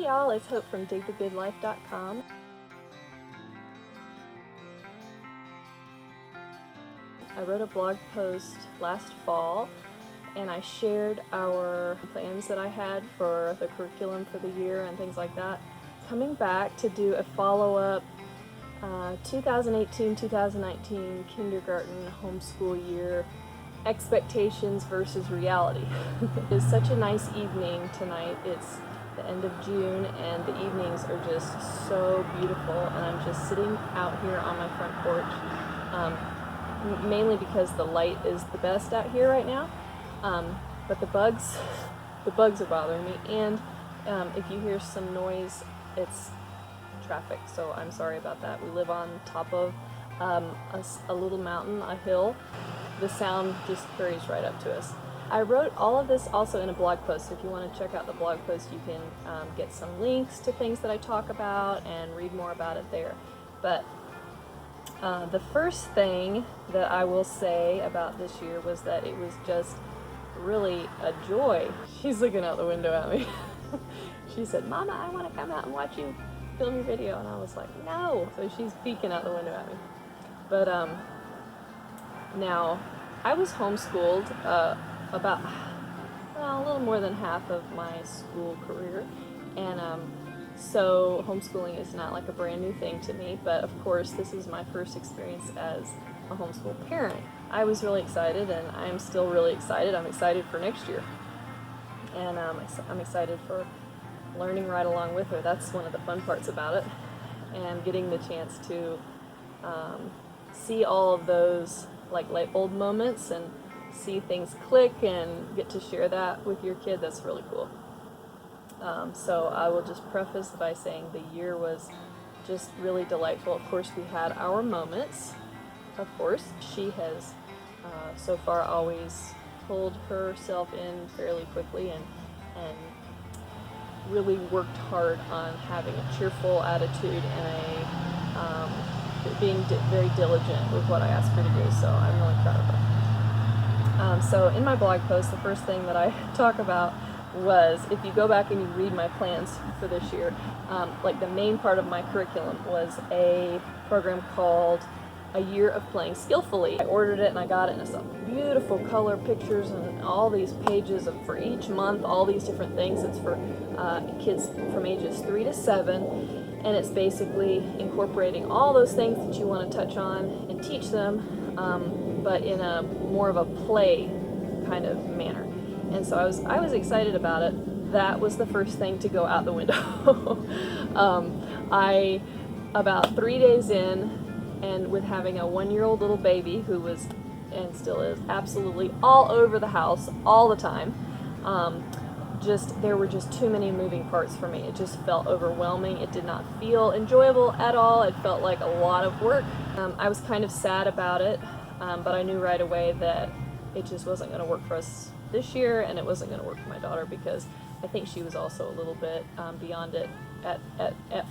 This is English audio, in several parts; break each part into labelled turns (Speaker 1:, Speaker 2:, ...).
Speaker 1: y'all, it's Hope from digthegoodlife.com. I wrote a blog post last fall and I shared our plans that I had for the curriculum for the year and things like that. Coming back to do a follow-up 2018-2019 kindergarten homeschool year expectations versus reality. It's such a nice evening tonight. It's the end of June and the evenings are just so beautiful, and I'm just sitting out here on my front porch, mainly because the light is the best out here right now, but the bugs are bothering me, and if you hear some noise, it's traffic, so I'm sorry about that. We live on top of a little mountain, a hill. The sound just carries right up to us. I wrote all of this also in a blog post. If you want to check out the blog post, you can get some links to things that I talk about and read more about it there. But the first thing that I will say about this year was that it was just really a joy. She's looking out the window at me. She said, "Mama, I want to come out and watch you film your video," and I was like, "No." So she's peeking out the window at me. But now I was homeschooled about a little more than half of my school career, and so homeschooling is not like a brand new thing to me, but of course this is my first experience as a homeschool parent. I was really excited, and I'm still really excited. I'm excited for next year, and I'm excited for learning right along with her. That's one of the fun parts about it, and getting the chance to see all of those like light bulb moments and see things click and get to share that with your kid. That's really cool. So I will just preface by saying the year was just really delightful. Of course, we had our moments. Of course, she has so far always pulled herself in fairly quickly and really worked hard on having a cheerful attitude and being very diligent with what I asked her to do, so I'm really proud of her. So in my blog post, the first thing that I talk about was, if you go back and you read my plans for this year, like the main part of my curriculum was a program called A Year of Playing Skillfully. I ordered it and I got it, and it's beautiful color pictures and all these pages for each month, all these different things. It's for kids from ages 3 to 7, and it's basically incorporating all those things that you want to touch on and teach them, but in a more of a play kind of manner. And so I was excited about it. That was the first thing to go out the window. About 3 days in, and with having a 1-year-old little baby who was, and still is, absolutely all over the house all the time, there were just too many moving parts for me. It just felt overwhelming. It did not feel enjoyable at all. It felt like a lot of work. I was kind of sad about it, but I knew right away that it just wasn't going to work for us this year, and it wasn't going to work for my daughter, because I think she was also a little bit beyond it at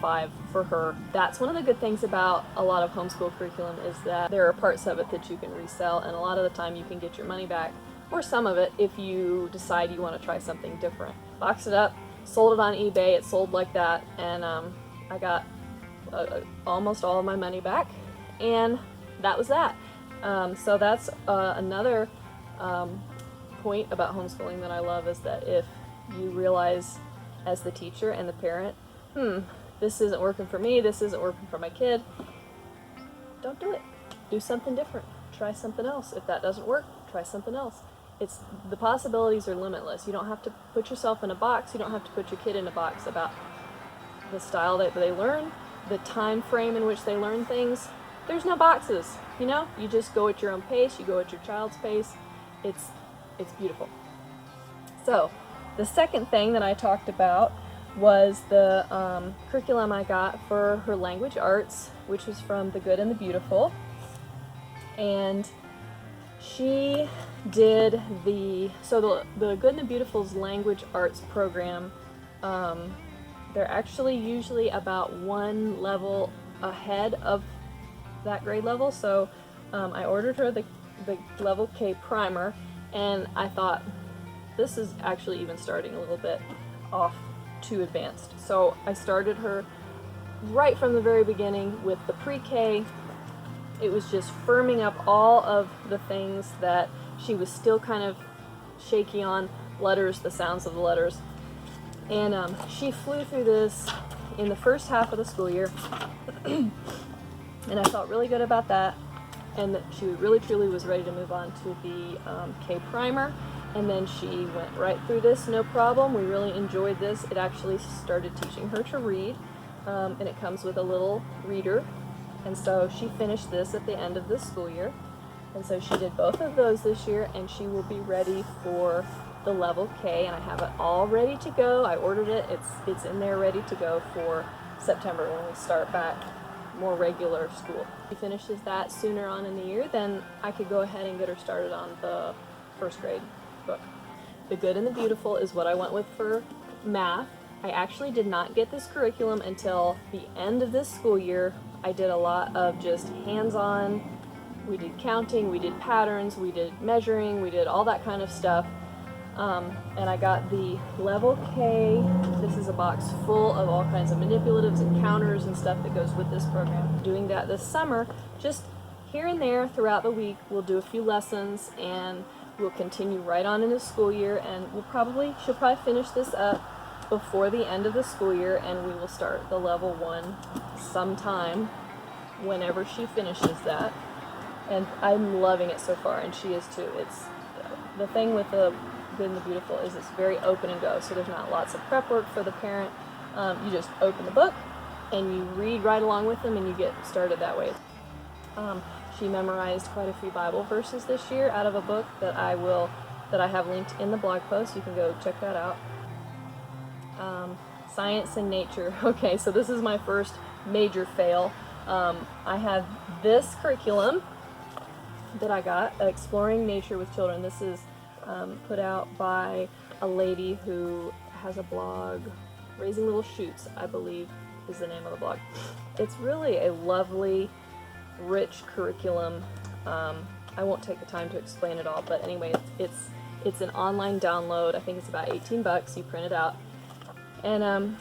Speaker 1: 5 for her. That's one of the good things about a lot of homeschool curriculum, is that there are parts of it that you can resell, and a lot of the time you can get your money back, or some of it, if you decide you want to try something different. Boxed it up, sold it on eBay, it sold like that, and I got almost all of my money back, and that was that. So that's another point about homeschooling that I love, is that if you realize as the teacher and the parent, this isn't working for me, this isn't working for my kid, don't do it. Do something different. Try something else. If that doesn't work, try something else. The possibilities are limitless. You don't have to put yourself in a box. You don't have to put your kid in a box about the style that they learn, the time frame in which they learn things. There's no boxes, you know? You just go at your own pace. You go at your child's pace. It's beautiful. So the second thing that I talked about was the curriculum I got for her language arts, which was from The Good and the Beautiful. And she did the Good and the Beautiful's language arts program. They're actually usually about one level ahead of that grade level. So I ordered her the level K primer, and I thought, this is actually even starting a little bit off to advanced. So I started her right from the very beginning with the pre-K. It was just firming up all of the things that she was still kind of shaky on, letters, the sounds of the letters. And she flew through this in the first half of the school year. And I felt really good about that. And that she really truly was ready to move on to the K primer. And then she went right through this, no problem. We really enjoyed this. It actually started teaching her to read, and it comes with a little reader. And so she finished this at the end of this school year. And so she did both of those this year, and she will be ready for the level K, and I have it all ready to go. I ordered it. It's in there ready to go for September when we start back more regular school. If she finishes that sooner on in the year, then I could go ahead and get her started on the first grade book. The Good and the Beautiful is what I went with for math. I actually did not get this curriculum until the end of this school year. I did a lot of just hands-on. We did counting, we did patterns, we did measuring, we did all that kind of stuff. And I got the level K. This is a box full of all kinds of manipulatives and counters and stuff that goes with this program. Doing that this summer, just here and there throughout the week, we'll do a few lessons and we'll continue right on in the school year, and she'll probably finish this up before the end of the school year, and we will start the level 1 sometime whenever she finishes that. And I'm loving it so far, and she is too. It's the thing with the Good and the Beautiful is it's very open and go, so there's not lots of prep work for the parent. You just open the book and you read right along with them, and you get started that way. She memorized quite a few Bible verses this year out of a book that I have linked in the blog post. You can go check that out. Science and nature. Okay, so this is my first major fail. I have this curriculum that I got, Exploring Nature with Children. This is put out by a lady who has a blog, Raising Little Shoots, I believe is the name of the blog. It's really a lovely, rich curriculum. I won't take the time to explain it all, but anyway, it's an online download. I think it's about 18 bucks. You print it out, and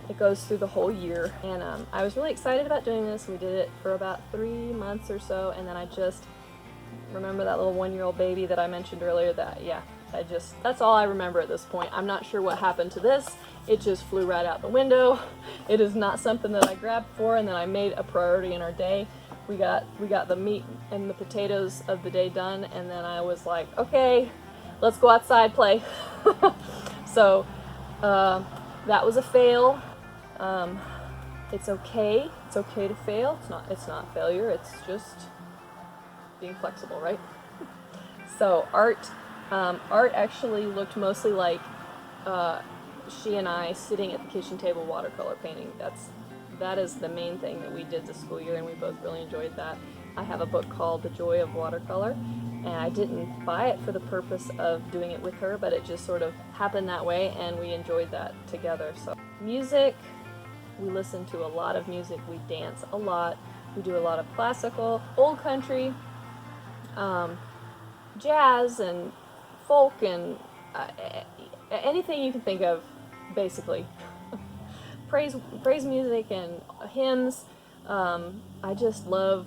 Speaker 1: it goes through the whole year. And I was really excited about doing this. We did it for about 3 months or so, and then I just remember that little 1-year-old baby that I mentioned earlier. That's all I remember at this point. I'm not sure what happened to this. It just flew right out the window. It is not something that I grabbed for and then I made a priority in our day. We got the meat and the potatoes of the day done, and then I was like, okay, let's go outside, play. So that was a fail. It's okay. It's okay to fail. It's not failure. It's just being flexible, right? So art actually looked mostly like she and I sitting at the kitchen table watercolor painting. That is the main thing that we did this school year, and we both really enjoyed that. I have a book called The Joy of Watercolor, and I didn't buy it for the purpose of doing it with her, but it just sort of happened that way, and we enjoyed that together. So music, we listen to a lot of music, we dance a lot, we do a lot of classical, old country, jazz and folk, and anything you can think of, basically. Praise music and hymns. I just love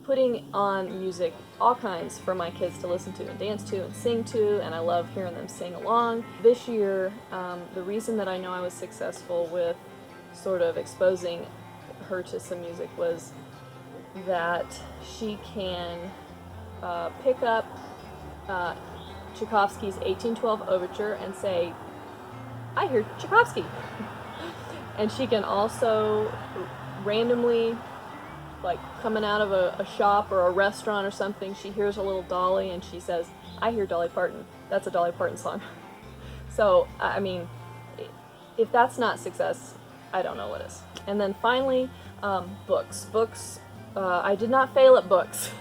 Speaker 1: putting on music, all kinds, for my kids to listen to and dance to and sing to, and I love hearing them sing along. This year, the reason that I know I was successful with sort of exposing her to some music was that she can pick up Tchaikovsky's 1812 Overture and say, I hear Tchaikovsky. And she can also randomly, like coming out of a shop or a restaurant or something, she hears a little Dolly and she says, I hear Dolly Parton. That's a Dolly Parton song. So, I mean, if that's not success, I don't know what is. And then finally, books. I did not fail at books.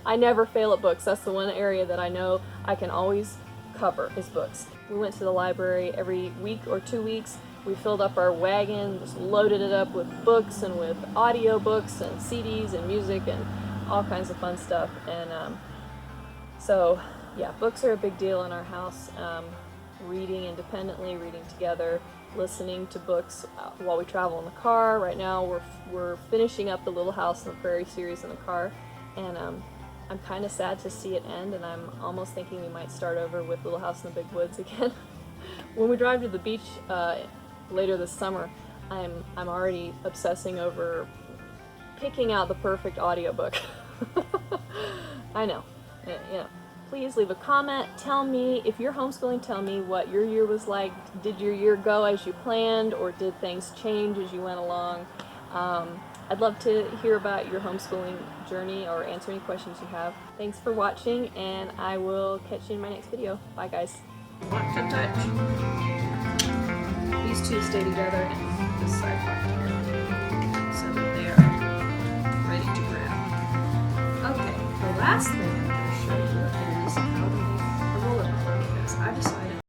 Speaker 1: I never fail at books. That's the one area that I know I can always cover is books. We went to the library every week or 2 weeks. We filled up our wagon, just loaded it up with books and with audio books and CDs and music and all kinds of fun stuff. And so, yeah, books are a big deal in our house. reading independently, reading together, listening to books while we travel in the car. Right now we're finishing up the Little House on the Prairie series in the car, and I'm kind of sad to see it end, and I'm almost thinking we might start over with Little House in the Big Woods again. When we drive to the beach later this summer, I'm already obsessing over picking out the perfect audiobook. I know. Please leave a comment. Tell me, if you're homeschooling, tell me what your year was like. Did your year go as you planned, or did things change as you went along? I'd love to hear about your homeschooling journey or answer any questions you have. Thanks for watching, and I will catch you in my next video. Bye, guys. Want to touch? These two stay together in this side pocket here, so that they are ready to grab. Okay, the last thing